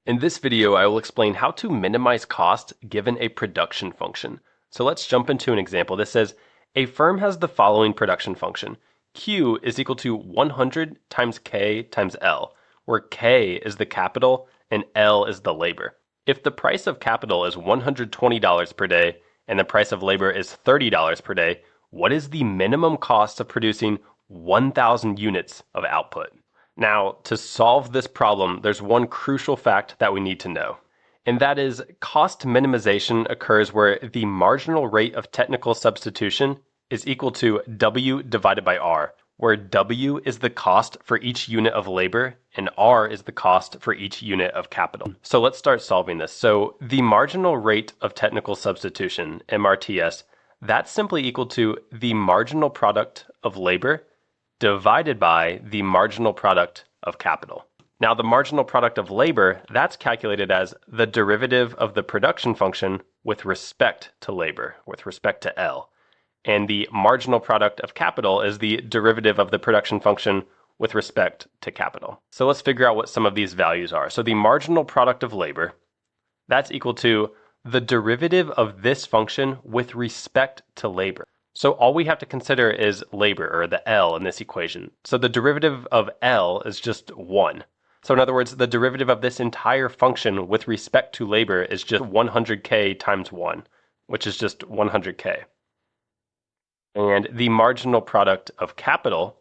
In this video, I will explain how to minimize cost given a production function. So let's jump into an example. This says, a firm has the following production function. Q is equal to 100 times K times L, where K is the capital and L is the labor. If the price of capital is $120 per day and the price of labor is $30 per day, what is the minimum cost of producing 1,000 units of output? Now, to solve this problem, there's one crucial fact that we need to know, and that is cost minimization occurs where the marginal rate of technical substitution is equal to W divided by R, where W is the cost for each unit of labor and R is the cost for each unit of capital. So let's start solving this. So the marginal rate of technical substitution, MRTS, that's simply equal to the marginal product of labor divided by the marginal product of capital. Now, the marginal product of labor, that's calculated as the derivative of the production function with respect to labor, with respect to L. And the marginal product of capital is the derivative of the production function with respect to capital. So let's figure out what some of these values are. So the marginal product of labor, that's equal to the derivative of this function with respect to labor. So all we have to consider is labor, or the L in this equation. So the derivative of L is just 1. So in other words, the derivative of this entire function with respect to labor is just 100k times 1, which is just 100k. And the marginal product of capital,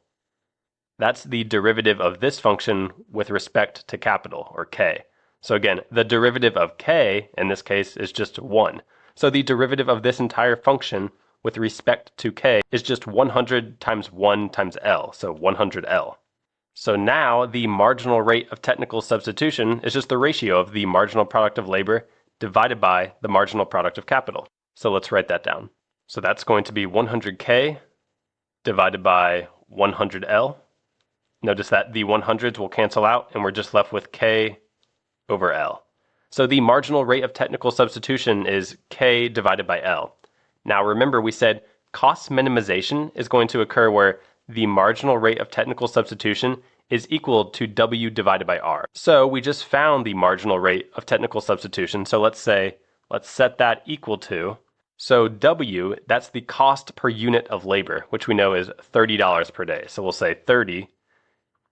that's the derivative of this function with respect to capital, or k. So again, the derivative of k, in this case, is just 1. So the derivative of this entire function with respect to k is just 100 times 1 times L, so 100L. So now the marginal rate of technical substitution is just the ratio of the marginal product of labor divided by the marginal product of capital. So let's write that down. So that's going to be 100k divided by 100L. Notice that the 100s will cancel out and we're just left with k over L. So the marginal rate of technical substitution is k divided by L. Now remember, we said cost minimization is going to occur where the marginal rate of technical substitution is equal to W divided by R. So we just found the marginal rate of technical substitution. So let's set that equal to, so W, that's the cost per unit of labor, which we know is $30 per day. So we'll say 30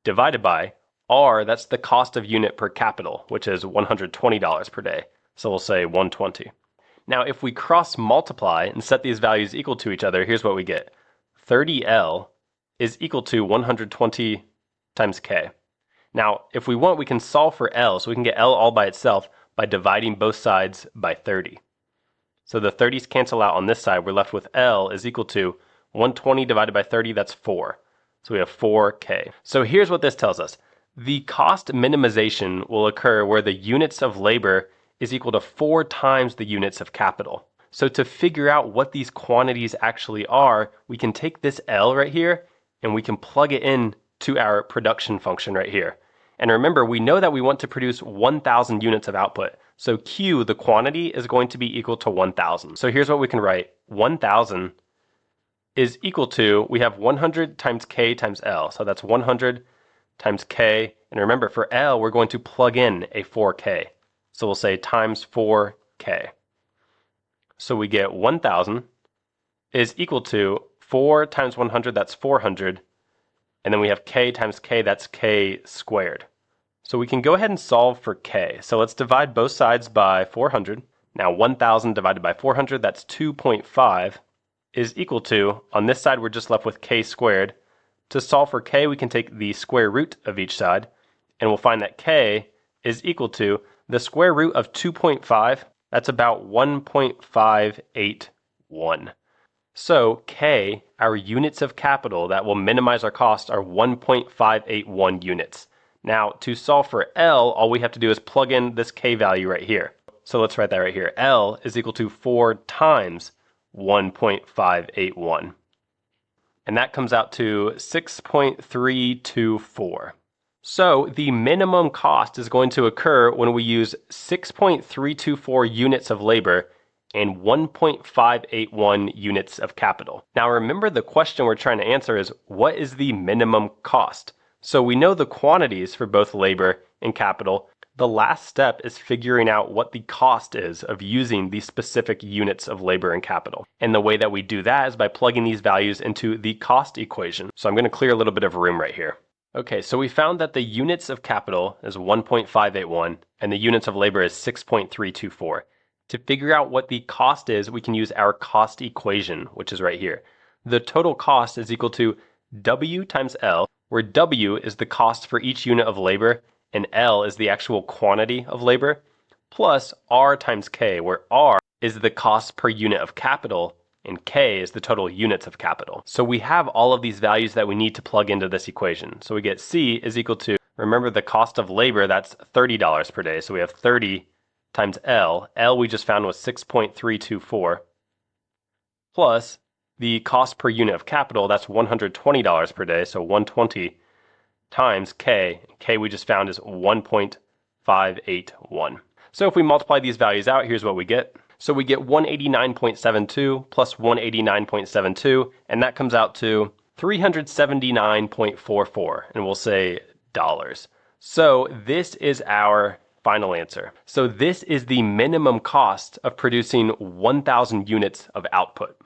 divided by R, that's the cost of unit per capital, which is $120 per day. So we'll say 120. Now, if we cross multiply and set these values equal to each other, here's what we get. 30L is equal to 120 times K. Now, if we want, we can solve for L, so we can get L all by itself by dividing both sides by 30. So the 30s cancel out on this side. We're left with L is equal to 120 divided by 30, that's 4. So we have 4K. So here's what this tells us. The cost minimization will occur where the units of labor is equal to 4 times the units of capital. So to figure out what these quantities actually are, we can take this L right here and we can plug it in to our production function right here. And remember, we know that we want to produce 1,000 units of output. So Q, the quantity, is going to be equal to 1,000. So here's what we can write. 1,000 is equal to, we have 100 times K times L. So that's 100 times K. And remember, for L, we're going to plug in a 4K. So we'll say times 4K. So we get 1,000 is equal to 4 times 100, that's 400. And then we have K times K, that's K squared. So we can go ahead and solve for K. So let's divide both sides by 400. Now 1,000 divided by 400, that's 2.5, is equal to, on this side we're just left with K squared. To solve for K, we can take the square root of each side, and we'll find that K is equal to the square root of 2.5, that's about 1.581. So K, our units of capital that will minimize our cost, are 1.581 units. Now to solve for L, all we have to do is plug in this K value right here. So let's write that right here. L is equal to 4 times 1.581. And that comes out to 6.324. So the minimum cost is going to occur when we use 6.324 units of labor and 1.581 units of capital. Now remember, the question we're trying to answer is, what is the minimum cost? So we know the quantities for both labor and capital, The last step is figuring out what the cost is of using these specific units of labor and capital. And the way that we do that is by plugging these values into the cost equation. So I'm going to clear a little bit of room right here. Okay, so we found that the units of capital is 1.581 and the units of labor is 6.324. To figure out what the cost is, we can use our cost equation, which is right here. The total cost is equal to W times L, where W is the cost for each unit of labor and L is the actual quantity of labor, plus R times K, where R is the cost per unit of capital and K is the total units of capital. So we have all of these values that we need to plug into this equation. So we get C is equal to, remember the cost of labor, that's $30 per day. So we have 30 times L. L we just found was 6.324, plus the cost per unit of capital, that's $120 per day. So 120 times K. K we just found is 1.581. So if we multiply these values out, here's what we get. So we get 189.72 plus 189.72, and that comes out to 379.44, and we'll say dollars. So this is our final answer. So this is the minimum cost of producing 1,000 units of output.